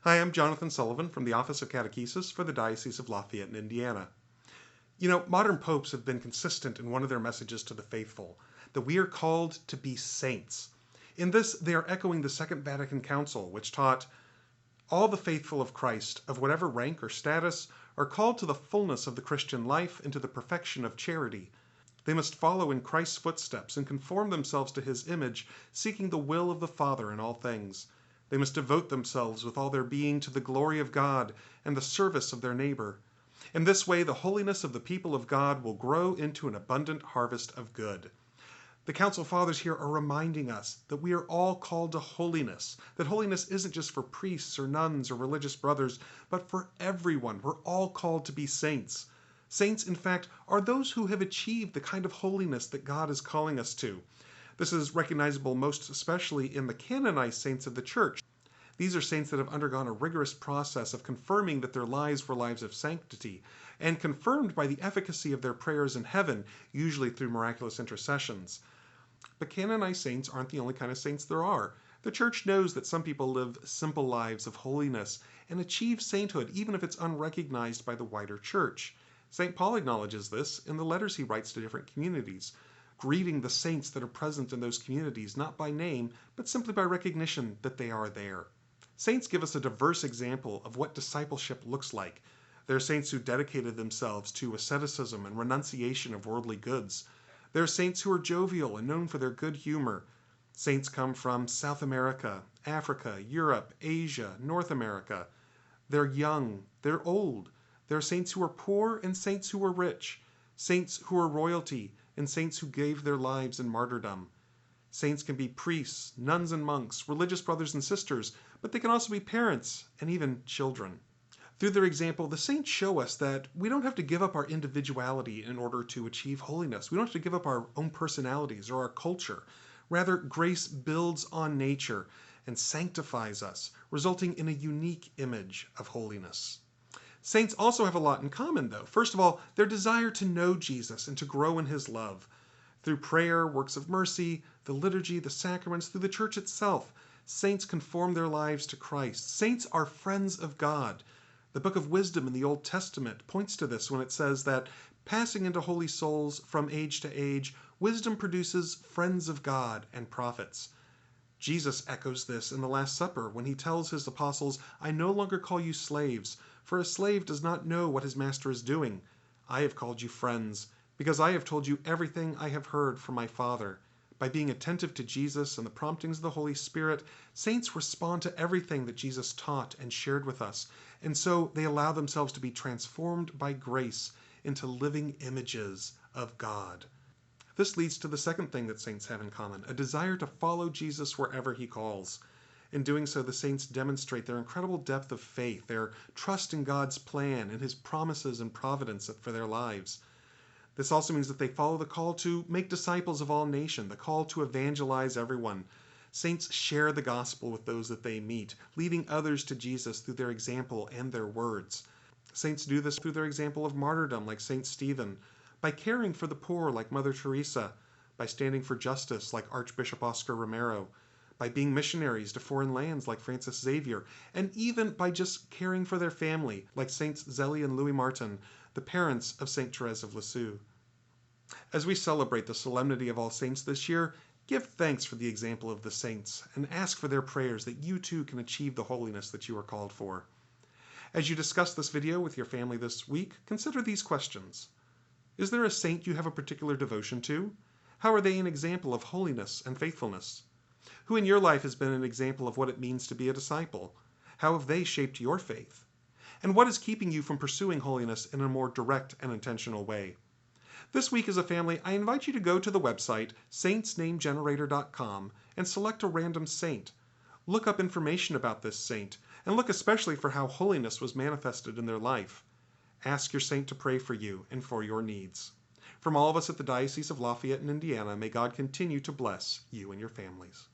Hi, I'm Jonathan Sullivan from the Office of Catechesis for the Diocese of Lafayette-in-Indiana. Modern popes have been consistent in one of their messages to the faithful, that we are called to be saints. In this, they are echoing the Second Vatican Council, which taught, all the faithful of Christ, of whatever rank or status, are called to the fullness of the Christian life and to the perfection of charity. They must follow in Christ's footsteps and conform themselves to his image, seeking the will of the Father in all things. They must devote themselves with all their being to the glory of God and the service of their neighbor. In this way, the holiness of the people of God will grow into an abundant harvest of good. The Council Fathers here are reminding us that we are all called to holiness, that holiness isn't just for priests or nuns or religious brothers, but for everyone. We're all called to be saints. Saints, in fact, are those who have achieved the kind of holiness that God is calling us to. This is recognizable most especially in the canonized saints of the Church. These are saints that have undergone a rigorous process of confirming that their lives were lives of sanctity, and confirmed by the efficacy of their prayers in heaven, usually through miraculous intercessions. But canonized saints aren't the only kind of saints there are. The Church knows that some people live simple lives of holiness and achieve sainthood even if it's unrecognized by the wider Church. St. Paul acknowledges this in the letters he writes to different communities, greeting the saints that are present in those communities not by name, but simply by recognition that they are there. Saints give us a diverse example of what discipleship looks like. There are saints who dedicated themselves to asceticism and renunciation of worldly goods. There are saints who are jovial and known for their good humor. Saints come from South America, Africa, Europe, Asia, North America. They're young, they're old. There are saints who are poor and saints who are rich. Saints who are royalty and saints who gave their lives in martyrdom. Saints can be priests, nuns and monks, religious brothers and sisters, but they can also be parents and even children. Through their example, the saints show us that we don't have to give up our individuality in order to achieve holiness. We don't have to give up our own personalities or our culture. Rather, grace builds on nature and sanctifies us, resulting in a unique image of holiness. Saints also have a lot in common, though. First of all, their desire to know Jesus and to grow in his love. Through prayer, works of mercy, the liturgy, the sacraments, through the Church itself, saints conform their lives to Christ. Saints are friends of God. The Book of Wisdom in the Old Testament points to this when it says that, passing into holy souls from age to age, wisdom produces friends of God and prophets. Jesus echoes this in the Last Supper when he tells his apostles, "I no longer call you slaves, for a slave does not know what his master is doing. I have called you friends, because I have told you everything I have heard from my Father." By being attentive to Jesus and the promptings of the Holy Spirit, saints respond to everything that Jesus taught and shared with us, and so they allow themselves to be transformed by grace into living images of God. This leads to the second thing that saints have in common, a desire to follow Jesus wherever he calls. In doing so, the saints demonstrate their incredible depth of faith, their trust in God's plan and his promises and providence for their lives. This also means that they follow the call to make disciples of all nations, the call to evangelize everyone. Saints share the gospel with those that they meet, leading others to Jesus through their example and their words. Saints do this through their example of martyrdom, like St. Stephen, by caring for the poor, like Mother Teresa, by standing for justice, like Archbishop Oscar Romero, by being missionaries to foreign lands, like Francis Xavier, and even by just caring for their family, like Saints Zélie and Louis Martin, the parents of St. Therese of Lisieux. As we celebrate the solemnity of All Saints this year, give thanks for the example of the saints and ask for their prayers that you too can achieve the holiness that you are called for. As you discuss this video with your family this week, consider these questions. Is there a saint you have a particular devotion to? How are they an example of holiness and faithfulness? Who in your life has been an example of what it means to be a disciple? How have they shaped your faith? And what is keeping you from pursuing holiness in a more direct and intentional way? This week as a family, I invite you to go to the website saintsnamegenerator.com and select a random saint. Look up information about this saint, and look especially for how holiness was manifested in their life. Ask your saint to pray for you and for your needs. From all of us at the Diocese of Lafayette in Indiana, may God continue to bless you and your families.